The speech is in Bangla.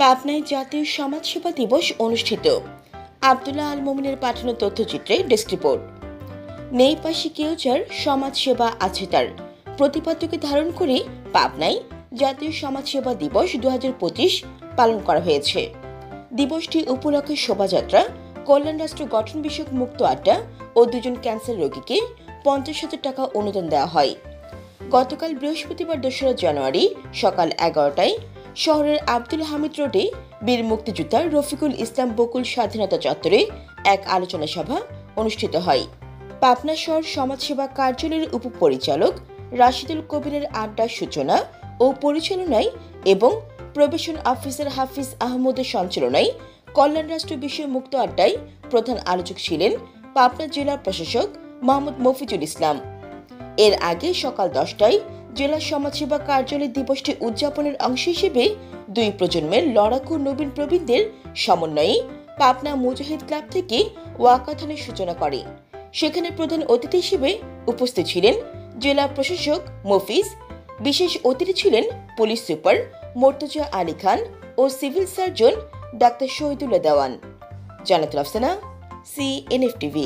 পাবনায় জাতীয় সমাজসেবা দিবস অনুষ্ঠিত। আব্দুল্লাহ আল মোমিনের পাঠানো তথ্যচিত্রে ডেস্ক রিপোর্ট। নেই পাশে কেউ যার সমাজসেবা আছে তার প্রতিপাদ্যকে ধারণ করে পাবনায় জাতীয় সমাজসেবা দিবস 2025 পালন করা হয়েছে। দিবসটি উপলক্ষে শোভাযাত্রা, কল্যাণ রাষ্ট্র গঠন বিষয়ক মুক্ত আড্ডা ও 2 জন ক্যান্সার রোগীকে 50,000 টাকা অনুদান দেওয়া হয়। গতকাল বৃহস্পতিবার 2রা জানুয়ারি সকাল 11টায় শহরের আব্দুল হামিদ রোডে বীর মুক্তিযোদ্ধা রফিকুল ইসলাম বকুল স্বাধীনতা চত্বরে এক আলোচনা সভা অনুষ্ঠিত হয়। পাবনা শহর সমাজসেবা কার্যালয়ের উপপরিচালক রাশিদুল কবিরের আড্ডার সূচনা ও পরিচালনায় এবং প্রবেশন অফিসার হাফিজ আহমদের সঞ্চালনায় কল্যাণ রাষ্ট্র বিষয় মুক্ত আড্ডায় প্রধান আলোচক ছিলেন পাবনা জেলা প্রশাসক মোহাম্মদ মফিজুল ইসলাম। এর আগে সকাল 10টায় জেলা সমাজসেবা কার্যালয় দিবসটি উদযাপনের অংশ হিসেবে 2 প্রজন্মের লড়াকু নবীন প্রবীণদের সমন্বয়ে পাবনা মুজাহিদ ক্লাব থেকে ওয়াকাথনের সূচনা করে। সেখানে প্রধান অতিথি হিসেবে উপস্থিত ছিলেন জেলা প্রশাসক মফিজ, বিশেষ অতিথি ছিলেন পুলিশ সুপার মোর্তজা আলী খান ও civil surgeon doctor Shahidullah Dewan. Jannatul Afsana, CNF TV।